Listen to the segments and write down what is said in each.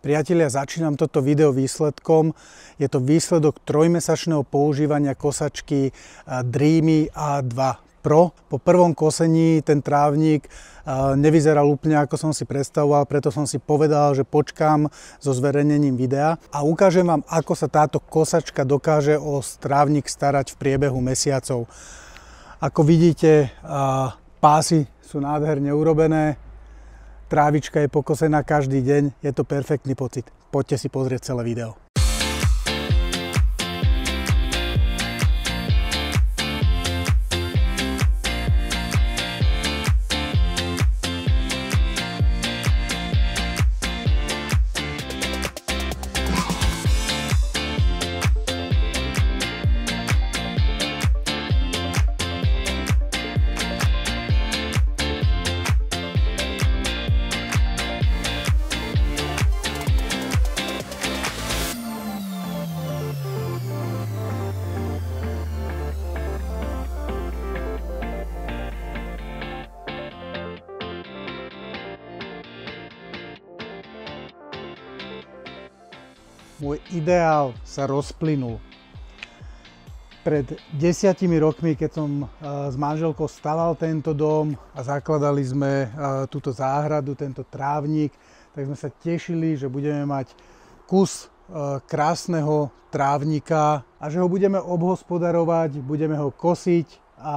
Priatelia, začínam toto video výsledkom. Je to výsledok trojmesačného používania kosačky Dreamy A2 Pro. Po prvom kosení ten trávnik nevyzeral úplne ako som si predstavoval, preto som si povedal, že počkám so zverejnením videa a ukážem vám, ako sa táto kosačka dokáže o trávnik starať v priebehu mesiacov. Ako vidíte, pásy sú nádherne urobené. Trávička je pokosená každý deň, je to perfektný pocit. Poďte si pozrieť celé video. Môj ideál sa rozplynul. Pred 10 rokmi, keď som s manželkou staval tento dom a zakladali sme túto záhradu, tento trávnik, tak sme sa tešili, že budeme mať kus krásneho trávnika a že ho budeme obhospodarovať, budeme ho kosiť. A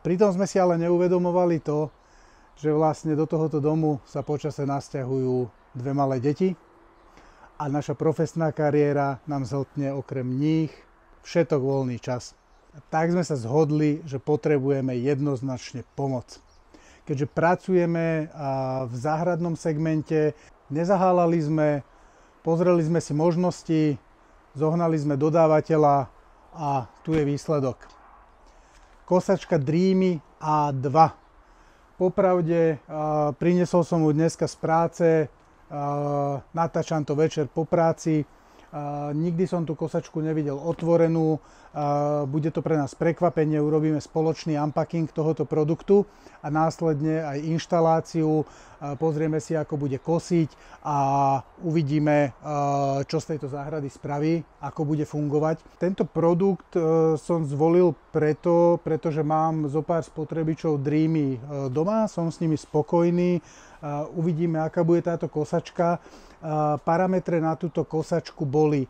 pritom sme si ale neuvedomovali to, že vlastne do tohoto domu sa počase nasťahujú dve malé deti. A naša profesná kariéra nám zhltne okrem nich všetok voľný čas. A tak sme sa zhodli, že potrebujeme jednoznačne pomoc. Keďže pracujeme v záhradnom segmente, nezahálali sme, pozreli sme si možnosti, zohnali sme dodávateľa a tu je výsledok. Kosačka Dreamy A2. Popravde, priniesol som ju dneska z práce, natáčam to večer po práci. Nikdy som tú kosačku nevidel otvorenú. Bude to pre nás prekvapenie, urobíme spoločný unpacking tohoto produktu a následne aj inštaláciu. Pozrieme si, ako bude kosiť a uvidíme, čo z tejto záhrady spraví, ako bude fungovať. Tento produkt som zvolil pretože mám zo pár spotrebičov Dreamy doma, som s nimi spokojný. Uvidíme, aká bude táto kosačka. Parametre na túto kosačku boli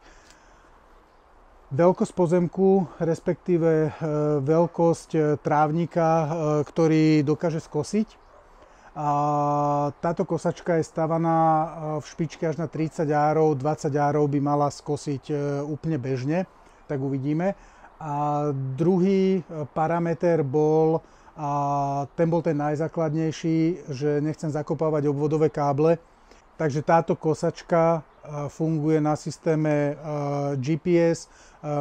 veľkosť pozemku, respektíve veľkosť trávnika, ktorý dokáže skosiť. Táto kosačka je stavaná v špičke až na 30 árov, 20 árov by mala skosiť úplne bežne, tak uvidíme. A druhý parameter bol, ten bol ten najzákladnejší, že nechcem zakopávať obvodové káble. Takže táto kosačka funguje na systéme GPS,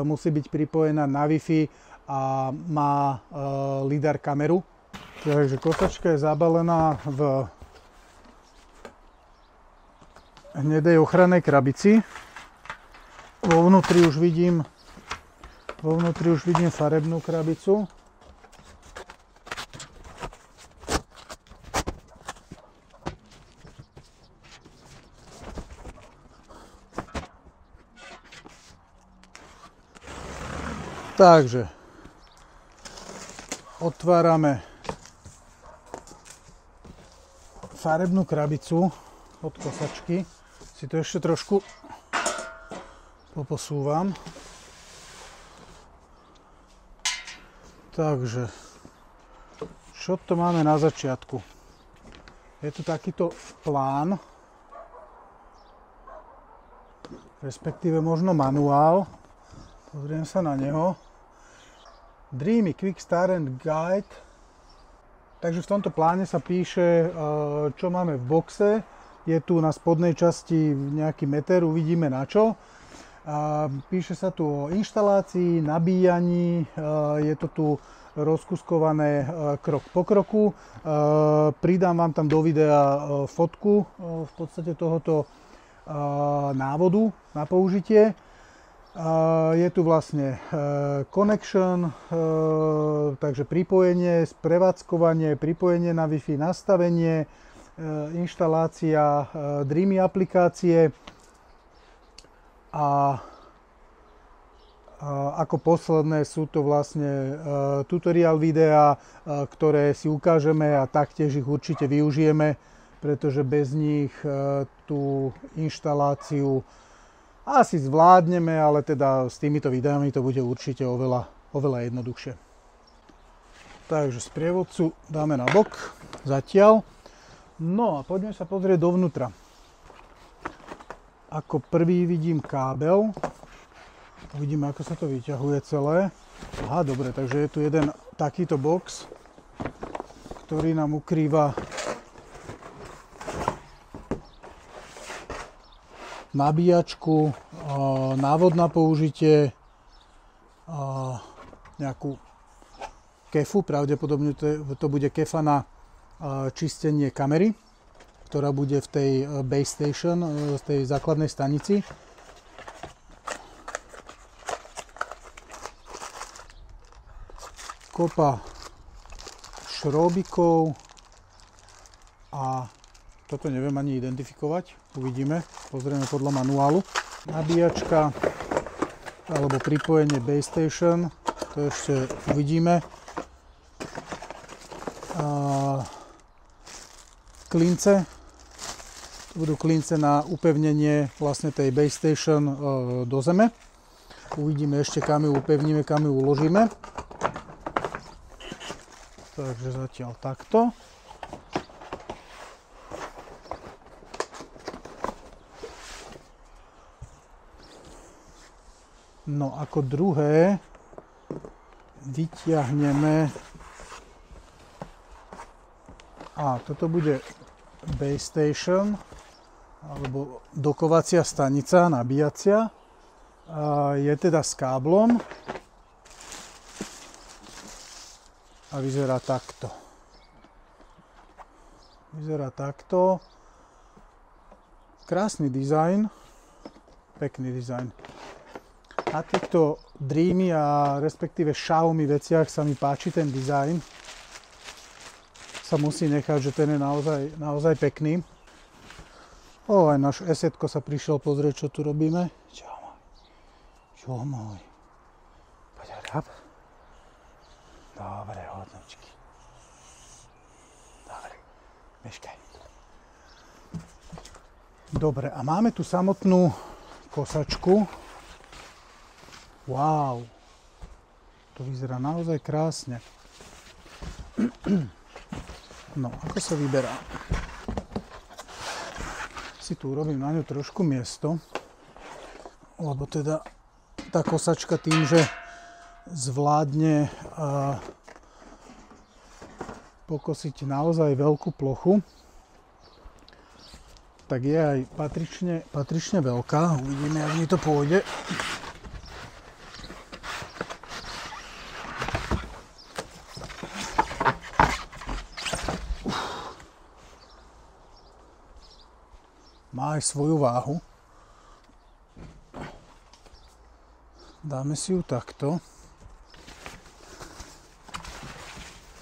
musí byť pripojená na Wi-Fi a má lidar kameru. Takže kosačka je zabalená v hnedej ochrannej krabici. Vo vnútri už vidím farebnú krabicu. Takže otvárame farebnú krabicu od kosačky. Si to ešte trošku poposúvam. Takže, čo to máme na začiatku? Je tu takýto plán, respektíve možno manuál. Pozriem sa na neho. Dreamy Quick Start and Guide. Takže v tomto pláne sa píše, čo máme v boxe. Je tu na spodnej časti nejaký meter, uvidíme na čo. Píše sa tu o inštalácii, nabíjaní, je to tu rozkuskované krok po kroku. Pridám vám tam do videa fotku v podstate tohoto návodu na použitie. Je tu vlastne connection, takže pripojenie, sprevádzkovanie, pripojenie na Wi-Fi, nastavenie, inštalácia Dreamy aplikácie. A ako posledné sú to vlastne tutoriál videá, ktoré si ukážeme a taktiež ich určite využijeme, pretože bez nich tú inštaláciu asi zvládneme, ale teda s týmito videami to bude určite oveľa jednoduchšie. Takže sprievodcu dáme na bok zatiaľ. No a poďme sa pozrieť dovnútra. Ako prvý vidím kábel. Uvidíme, ako sa to vyťahuje celé. Aha, dobre, takže je tu jeden takýto box, ktorý nám ukrýva nabíjačku, návod na použitie, nejakú kefu, pravdepodobne to bude kefa na čistenie kamery, ktorá bude v tej base station, v tej základnej stanici. Kopa šróbikov a toto neviem ani identifikovať, uvidíme, pozrieme podľa manuálu. Nabíjačka alebo pripojenie base station, to ešte uvidíme. Klince, to budú klince na upevnenie vlastne tej base station do zeme. Uvidíme ešte, kam ju upevníme, kam ju uložíme. Takže zatiaľ takto. No ako druhé vyťahneme, toto bude base station alebo dokovacia stanica, nabíjacia. Je teda s káblom. A vyzerá takto. Vyzerá takto. Krásny dizajn. Pekný dizajn. Na týchto Dreamy a respektíve Xiaomi veciach sa mi páči ten dizajn. Sa musí nechať, že ten je naozaj pekný. Aj náš esetko sa prišiel pozrieť, čo tu robíme. Čo môj. Poď rab. Dobre, hodnočky. Dobre, meškaj. Dobre, a máme tu samotnú kosačku. Wow. To vyzerá naozaj krásne. No, ako sa vyberá? Si tu urobím na ňu trošku miesto, lebo teda tá kosačka tým, že zvládne pokosiť naozaj veľkú plochu, tak je aj patrične veľká. Uvidíme, jak mi to pôjde. Má aj svoju váhu. Dáme si ju takto.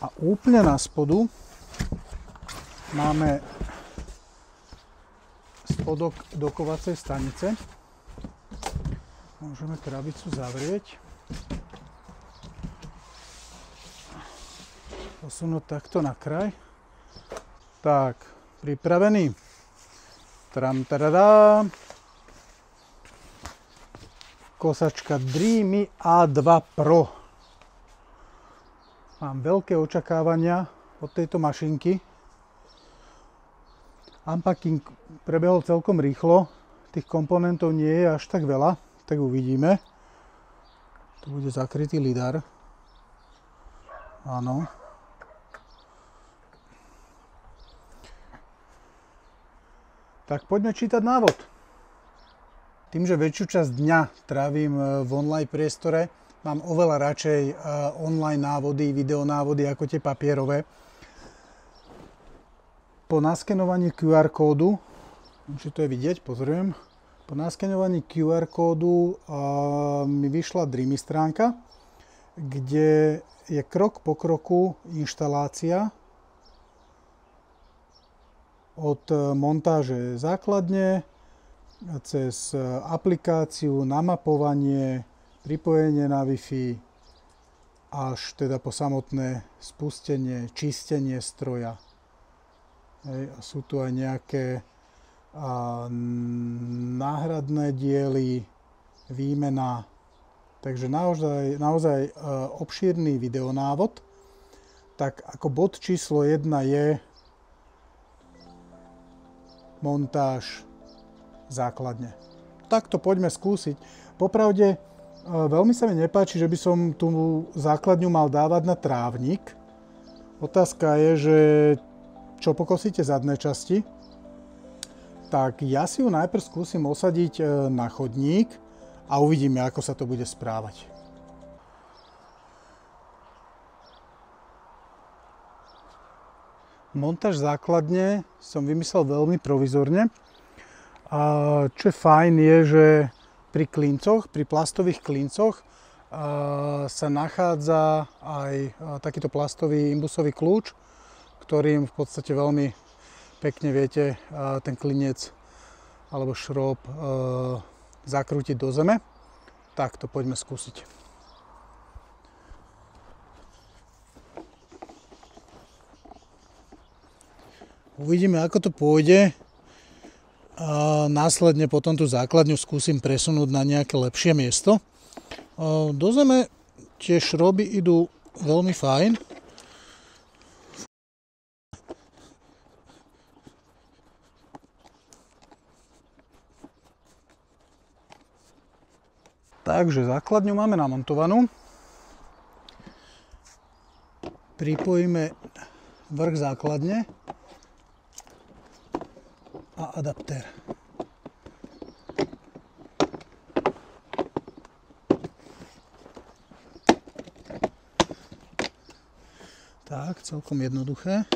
A úplne na spodu máme spodok dokovacej stanice. Môžeme krabicu zavrieť. Posunúť takto na kraj. Tak, pripravený. Tram, tadadá. Kosačka Dreamy A2 Pro. Mám veľké očakávania od tejto mašinky. Unpacking prebehol celkom rýchlo. Tých komponentov nie je až tak veľa, tak uvidíme. Tu bude zakrytý lidar. Áno. Tak poďme čítať návod. Tým, že väčšiu časť dňa trávim v online priestore, mám oveľa radšej online návody, videonávody ako tie papierové. Po naskenovaní QR kódu, či to je vidieť, pozorujem, po naskenovaní QR kódu mi vyšla Dreamy stránka, kde je krok po kroku inštalácia od montáže základne cez aplikáciu, namapovanie, pripojenie na Wi-Fi, až teda po samotné spustenie, čistenie stroja. Hej, a sú tu aj nejaké náhradné diely, výmena. Takže naozaj obšírny videonávod. Tak ako bod číslo 1 je montáž základne. Tak to poďme skúsiť. Popravde, veľmi sa mi nepáči, že by som tú základňu mal dávať na trávnik. Otázka je, že čo pokosíte zadné časti, tak ja si ju najprv skúsim osadiť na chodník a uvidíme, ako sa to bude správať. Montáž základne som vymyslel veľmi provizorne. A čo je fajn je, že pri klincoch, pri plastových klincoch sa nachádza aj takýto plastový imbusový kľúč, ktorým v podstate veľmi pekne viete ten klinec alebo šrob zakrútiť do zeme. Tak to poďme skúsiť. Uvidíme, ako to pôjde. A následne potom tú základňu skúsim presunúť na nejaké lepšie miesto. Do zeme tie šroby idú veľmi fajn. Takže základňu máme namontovanú. Pripojíme vrch základne a adaptér. Tak, celkom jednoduché.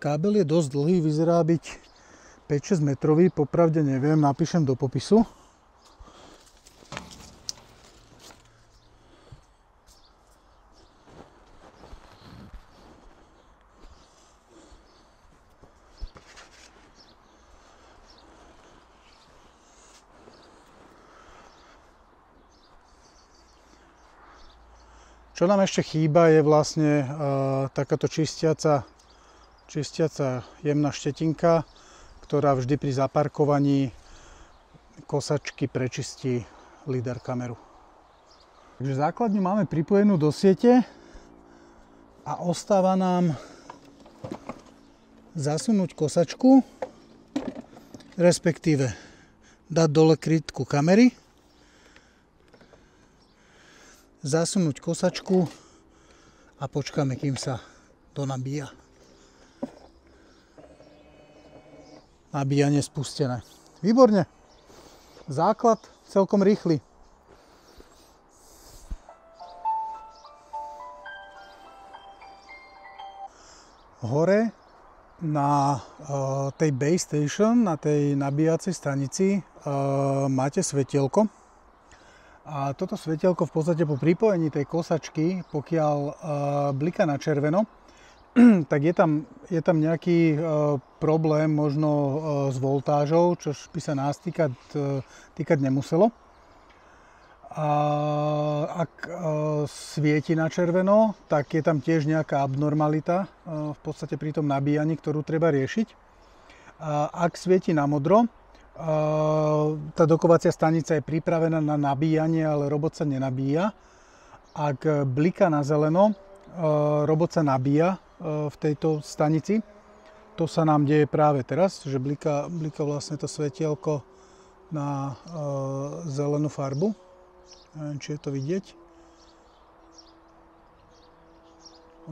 Kábel je dosť dlhý, vyzerá byť 5-6 metrový, popravde neviem, napíšem do popisu. Čo nám ešte chýba, je vlastne takáto čistiaca jemná štetinka, ktorá vždy pri zaparkovaní kosačky prečistí LiDAR kameru. Takže základňu máme pripojenú do siete a ostáva nám zasunúť kosačku, respektíve dať dole krytku kamery, zasunúť kosačku a počkáme, kým sa to nabíja. Nabíjanie spustené. Výborne. Základ celkom rýchly. Hore na tej base station, na tej nabíjacej stanici máte svetielko. A toto svetielko v podstate po pripojení tej kosačky, pokiaľ blika na červeno, tak je tam nejaký problém možno s voltážou, čo by sa nás týkať nemuselo. A ak svieti na červeno, tak je tam tiež nejaká abnormalita v podstate pri tom nabíjaní, ktorú treba riešiť. A ak svieti na modro, tá dokovacia stanica je pripravená na nabíjanie, ale robot sa nenabíja. Ak bliká na zeleno, robot sa nabíja v tejto stanici. To sa nám deje práve teraz, že blika vlastne to svetielko na zelenú farbu. Neviem, či je to vidieť.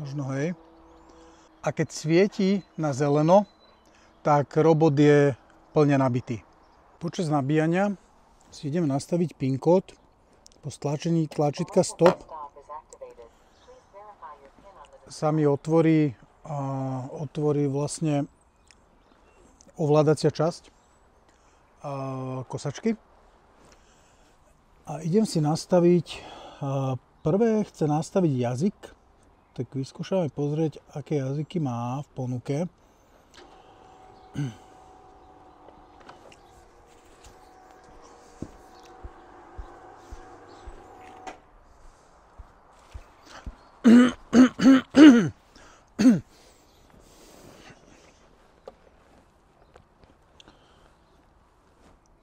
Možno hej. A keď svieti na zeleno, tak robot je plne nabitý. Počas nabíjania si ideme nastaviť PIN kód po stlačení tlačítka stop. Sa mi otvorí vlastne ovládacia časť kosačky. A idem si nastaviť, prvé chce nastaviť jazyk, tak vyskúšame pozrieť, aké jazyky má v ponuke.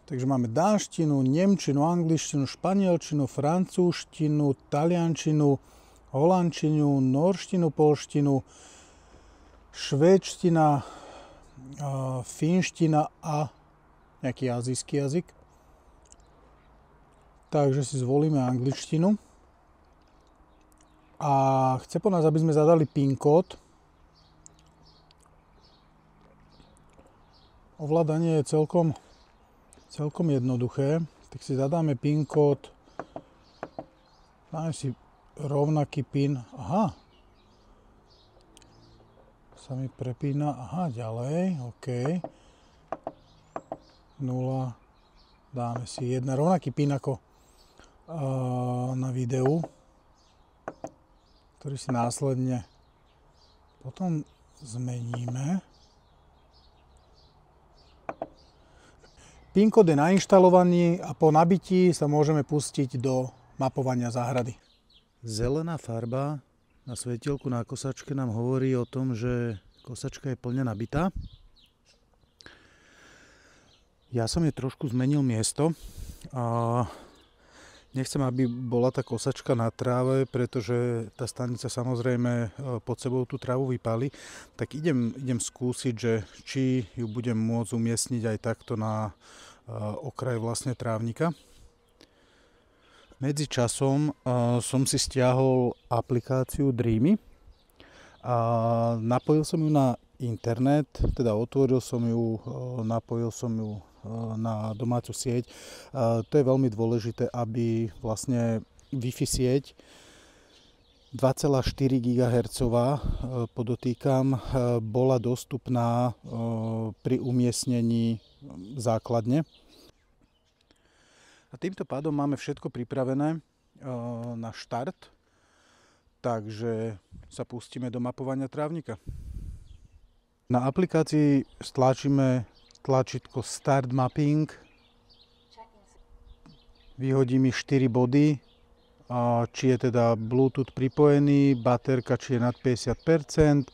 Takže máme dánštinu, nemčinu, angličtinu, španielčinu, francúzštinu, taliančinu, holandčinu, norštinu, poľštinu, švédština, fínština a nejaký azijský jazyk. Takže si zvolíme angličtinu. A chce po nás, aby sme zadali PIN kód. Ovládanie je celkom jednoduché. Tak si zadáme PIN kód. Dáme si rovnaký PIN. Aha. Sa mi prepína. Aha, ďalej. OK. 0. Dáme si 1. Rovnaký PIN ako na videu, ktorý si následne potom zmeníme. PIN kód je nainštalovaný a po nabití sa môžeme pustiť do mapovania záhrady. Zelená farba na svetielku na kosačke nám hovorí o tom, že kosačka je plne nabitá. Ja som jej trošku zmenil miesto. Nechcem, aby bola tá kosačka na tráve, pretože tá stanica samozrejme pod sebou tú trávu vypáli. Tak idem skúsiť, že či ju budem môcť umiestniť aj takto na okraj vlastne trávnika. Medzi časom som si stiahol aplikáciu Dreamy. Napojil som ju na internet, teda otvoril som ju, napojil som ju na domácu sieť. To je veľmi dôležité, aby vlastne Wi-Fi sieť 2,4 GHz, podotýkam, bola dostupná pri umiestnení základne. A týmto pádom máme všetko pripravené na štart, takže sa pustíme do mapovania trávnika. Na aplikácii stlačíme tlačítko Start Mapping, vyhodí mi 4 body, či je teda Bluetooth pripojený, baterka či je nad 50%,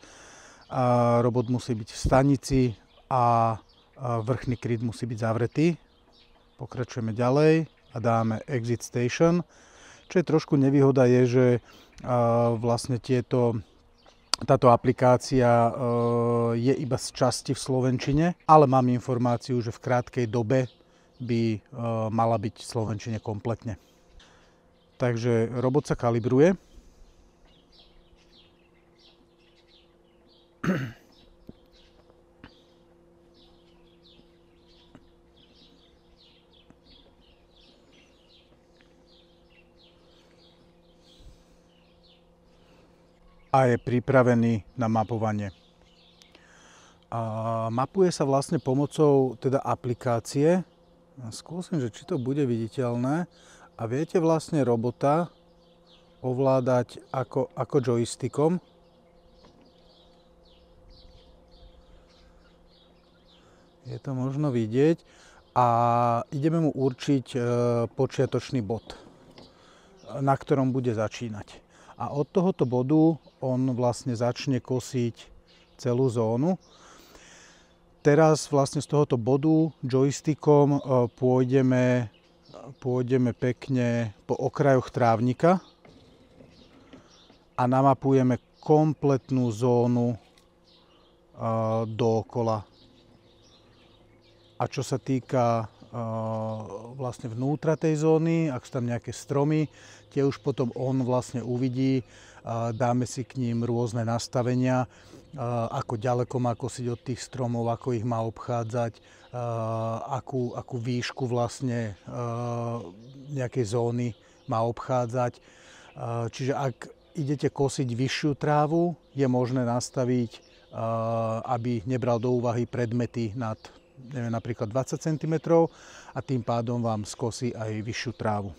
robot musí byť v stanici a vrchný kryt musí byť zavretý. Pokračujeme ďalej a dáme Exit Station. Čo je trošku nevýhoda je, že vlastne táto aplikácia je iba z časti v slovenčine, ale mám informáciu, že v krátkej dobe by mala byť v slovenčine kompletne. Takže robot sa kalibruje. A je pripravený na mapovanie. Mapuje sa vlastne pomocou teda aplikácie. Skúsim, že či to bude viditeľné. A viete vlastne robota ovládať ako joystickom. Je to možno vidieť. A ideme mu určiť počiatočný bod, na ktorom bude začínať. A od tohoto bodu on vlastne začne kosiť celú zónu. Teraz vlastne z tohoto bodu joystickom pôjdeme pekne po okrajoch trávnika a namapujeme kompletnú zónu dookola. A čo sa týka vlastne vnútra tej zóny, ak sú tam nejaké stromy, tie už potom on vlastne uvidí, dáme si k ním rôzne nastavenia, ako ďaleko má kosiť od tých stromov, ako ich má obchádzať, akú výšku vlastne nejakej zóny má obchádzať. Čiže ak idete kosiť vyššiu trávu, je možné nastaviť aby nebral do úvahy predmety nad neviem, napríklad 20 cm a tým pádom vám skosí aj vyššiu trávu.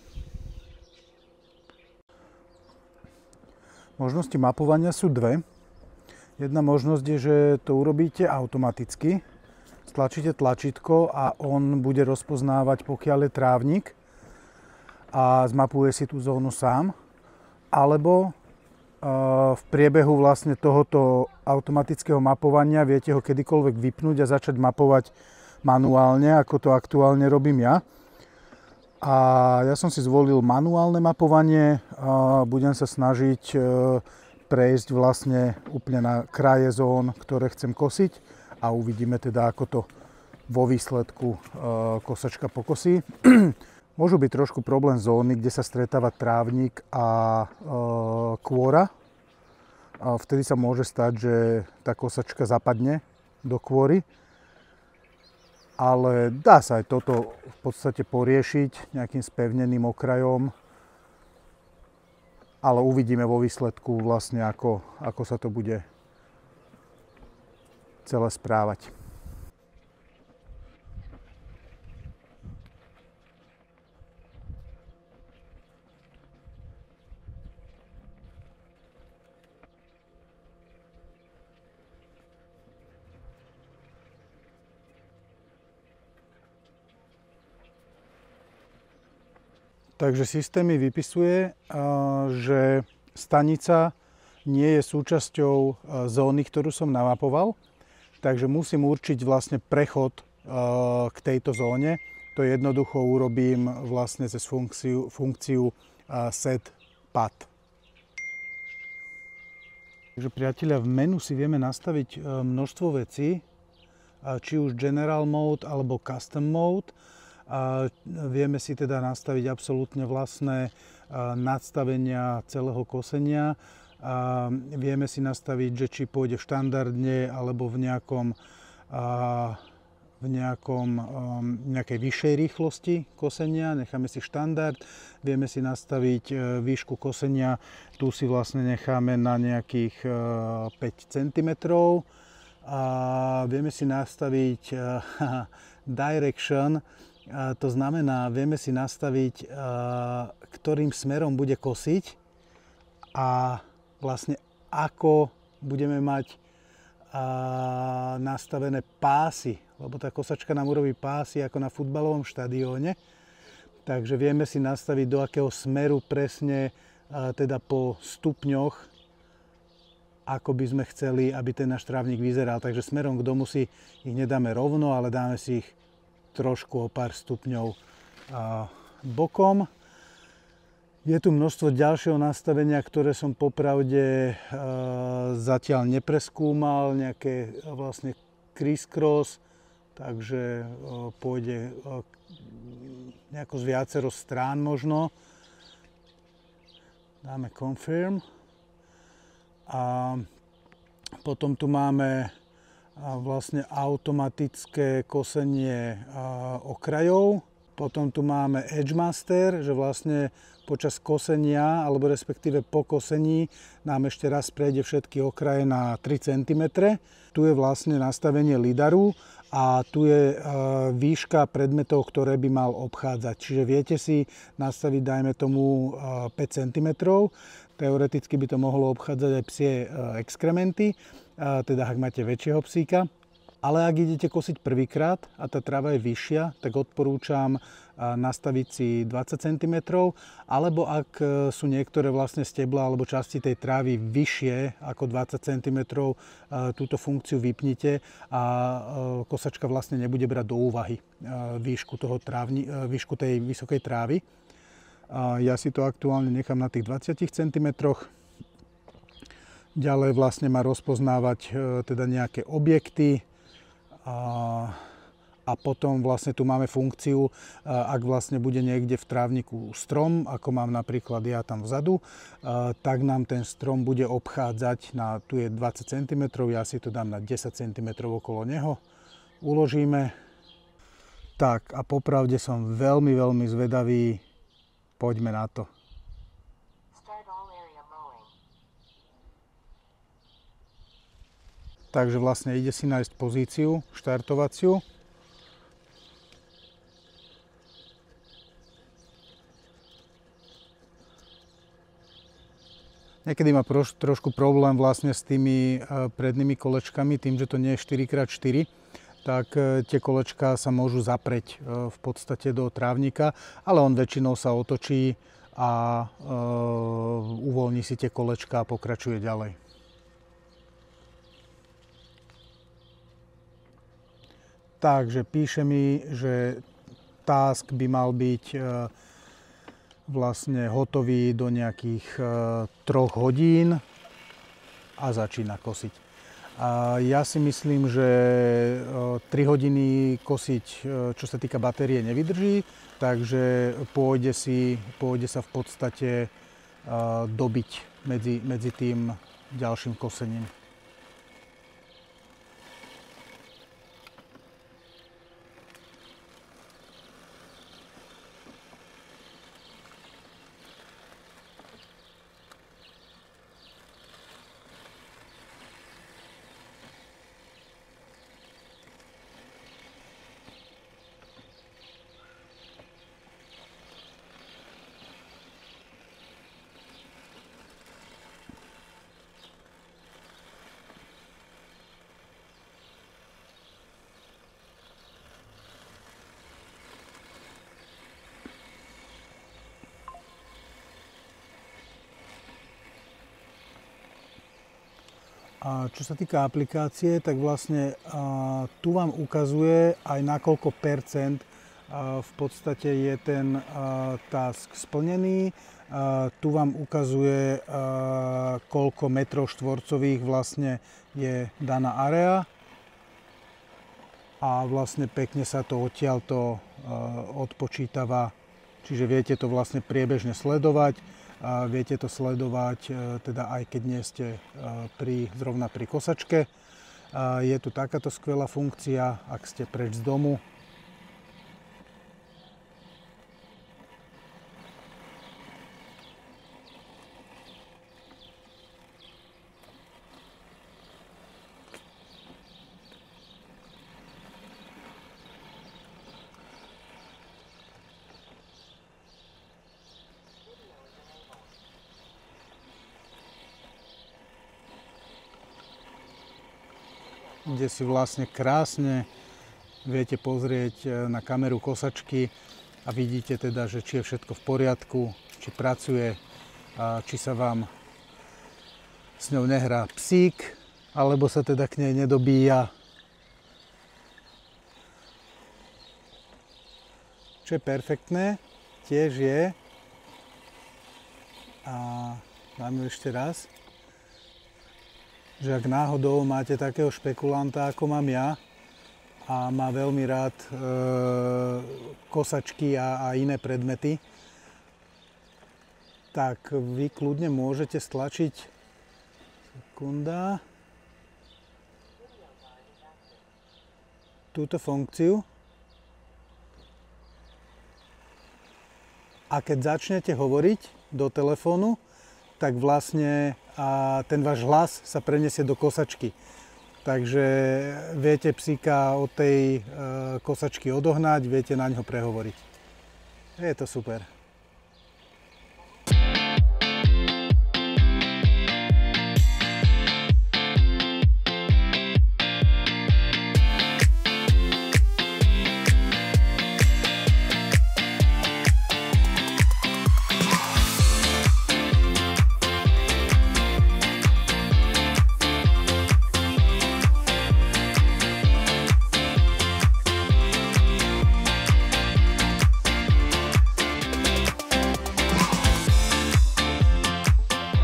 Možnosti mapovania sú dve. Jedna možnosť je, že to urobíte automaticky. Stlačíte tlačítko a on bude rozpoznávať, pokiaľ je trávnik a zmapuje si tú zónu sám. Alebo v priebehu vlastne tohoto automatického mapovania viete ho kedykoľvek vypnúť a začať mapovať manuálne, ako to aktuálne robím ja. A ja som si zvolil manuálne mapovanie. Budem sa snažiť prejsť vlastne úplne na kraje zón, ktoré chcem kosiť a uvidíme teda, ako to vo výsledku kosačka pokosí. Môžu byť trošku problém zóny, kde sa stretáva trávnik a kôra. Vtedy sa môže stať, že tá kosačka zapadne do kôry. Ale dá sa aj toto v podstate poriešiť nejakým spevneným okrajom. Ale uvidíme vo výsledku vlastne, ako sa to bude celé správať. Takže systém mi vypisuje, že stanica nie je súčasťou zóny, ktorú som namapoval, takže musím určiť vlastne prechod k tejto zóne. To jednoducho urobím vlastne cez funkciu set path. Takže priatelia, v menu si vieme nastaviť množstvo vecí, či už General Mode alebo Custom Mode. Vieme si teda nastaviť absolútne vlastné nadstavenia celého kosenia. Vieme si nastaviť, že či pôjde štandardne alebo v nejakej vyššej rýchlosti kosenia. Necháme si štandard. Vieme si nastaviť výšku kosenia. Tu si vlastne necháme na nejakých 5 cm. Vieme si nastaviť direction. To znamená, vieme si nastaviť, ktorým smerom bude kosiť a vlastne ako budeme mať nastavené pásy, lebo tá kosačka nám urobí pásy ako na futbalovom štadióne. Takže vieme si nastaviť, do akého smeru presne, teda po stupňoch, ako by sme chceli, aby ten náš trávnik vyzeral. Takže smerom k domu si ich nedáme rovno, ale dáme si ich trošku o pár stupňov bokom. Je tu množstvo ďalšieho nastavenia, ktoré som popravde zatiaľ nepreskúmal, nejaké vlastne criss-cross, takže pôjde nejako z viacero strán možno. Dáme confirm. A potom tu máme vlastne automatické kosenie okrajov. Potom tu máme Edge Master, že vlastne počas kosenia, alebo respektíve po kosení nám ešte raz prejde všetky okraje na 3 cm. Tu je vlastne nastavenie lidaru a tu je výška predmetov, ktoré by mal obchádzať. Čiže viete si nastaviť, dajme tomu 5 cm. Teoreticky by to mohlo obchádzať aj psie exkrementy, teda ak máte väčšieho psíka. Ale ak idete kosiť prvýkrát a tá tráva je vyššia, tak odporúčam nastaviť si 20 cm, alebo ak sú niektoré vlastne stebla alebo časti tej trávy vyššie ako 20 cm, túto funkciu vypnite a kosačka vlastne nebude brať do úvahy výšku tej vysokej trávy. Ja si to aktuálne nechám na tých 20 cm. Ďalej vlastne má rozpoznávať teda nejaké objekty. A potom vlastne tu máme funkciu, ak vlastne bude niekde v trávniku strom, ako mám napríklad ja tam vzadu, tak nám ten strom bude obchádzať tu je 20 cm, ja si to dám na 10 cm okolo neho. Uložíme. Tak a popravde som veľmi zvedavý. Poďme na to. Takže vlastne ide si nájsť pozíciu štartovaciu. Niekedy má trošku problém vlastne s tými prednými kolečkami, tým, že to nie je 4x4, tak tie kolečka sa môžu zapreť v podstate do trávnika, ale on väčšinou sa otočí a uvoľní si tie kolečka a pokračuje ďalej. Takže píše mi, že task by mal byť vlastne hotový do nejakých 3 hodín a začína kosiť. A ja si myslím, že 3 hodiny kosiť, čo sa týka batérie, nevydrží, takže pôjde sa v podstate dobiť medzi tým ďalším kosením. A čo sa týka aplikácie, tak vlastne tu vám ukazuje aj na koľko percent v podstate je ten task splnený. Tu vám ukazuje, koľko metrov štvorcových vlastne je daná area. A vlastne pekne sa to odtiaľto odpočítava, čiže viete to vlastne priebežne sledovať. Viete to sledovať, teda aj keď nie ste zrovna pri kosačke. Je tu takáto skvelá funkcia, ak ste preč z domu. Kde si vlastne krásne viete pozrieť na kameru kosačky a vidíte teda, že či je všetko v poriadku, či pracuje, či sa vám s ňou nehrá psík, alebo sa teda k nej nedobíja. Čo je perfektné, tiež je, a dáme ešte raz, že ak náhodou máte takého špekulanta, ako mám ja, a má veľmi rád kosačky a iné predmety, tak vy kľudne môžete stlačiť túto funkciu a keď začnete hovoriť do telefónu, tak vlastne ten váš hlas sa preniesie do kosačky. Takže viete psíka od tej kosačky odohnať, viete na ňo prehovoriť. Je to super.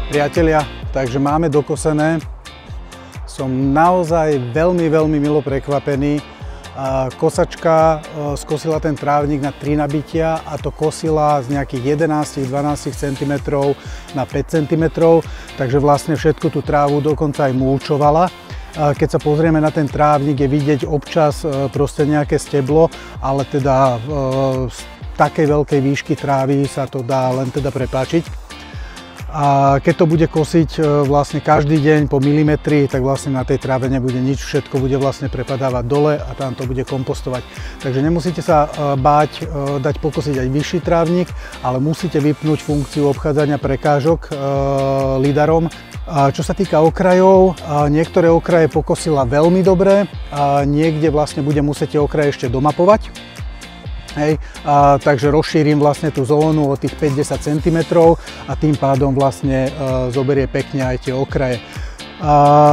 Priatelia, takže máme dokosené. Som naozaj veľmi milo prekvapený. Kosačka skosila ten trávnik na 3 nabitia a to kosila z nejakých 11-12 cm na 5 cm, takže vlastne všetku tú trávu dokonca aj mulčovala. Keď sa pozrieme na ten trávnik, je vidieť občas proste nejaké steblo, ale teda z takej veľkej výšky trávy sa to dá len teda prepáčiť. A keď to bude kosiť vlastne každý deň po milimetri, tak vlastne na tej tráve nebude nič, všetko bude vlastne prepadávať dole a tam to bude kompostovať. Takže nemusíte sa báť dať pokosiť aj vyšší trávnik, ale musíte vypnúť funkciu obchádzania prekážok lidarom. Čo sa týka okrajov, niektoré okraje pokosila veľmi dobre, niekde vlastne bude musieť tie okraje ešte domapovať. Hej, takže rozšírim vlastne tú zónu o tých 5-10 cm a tým pádom vlastne zoberie pekne aj tie okraje.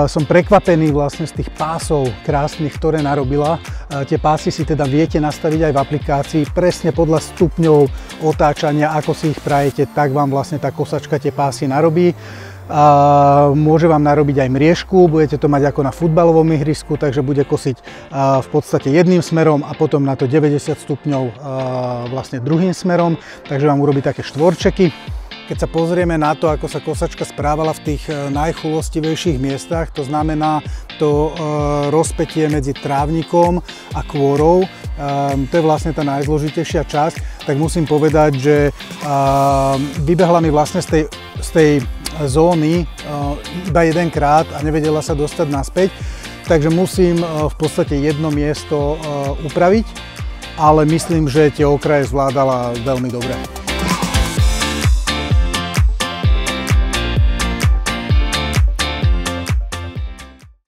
Som prekvapený vlastne z tých pásov krásnych, ktoré narobila. Tie pásy si teda viete nastaviť aj v aplikácii presne podľa stupňov otáčania, ako si ich prajete, tak vám vlastne tá kosačka tie pásy narobí. Môže vám narobiť aj mriežku, budete to mať ako na futbalovom ihrisku, takže bude kosiť v podstate jedným smerom a potom na to 90 stupňov vlastne druhým smerom, takže vám urobí také štvorčeky. Keď sa pozrieme na to, ako sa kosačka správala v tých najchulostivejších miestach, to znamená to rozpätie medzi trávnikom a kôrou, to je vlastne tá najzložitejšia časť, tak musím povedať, že vybehla mi vlastne z tej zóny iba jedenkrát a nevedela sa dostať naspäť, takže musím v podstate jedno miesto upraviť, ale myslím, že tie okraje zvládala veľmi dobre.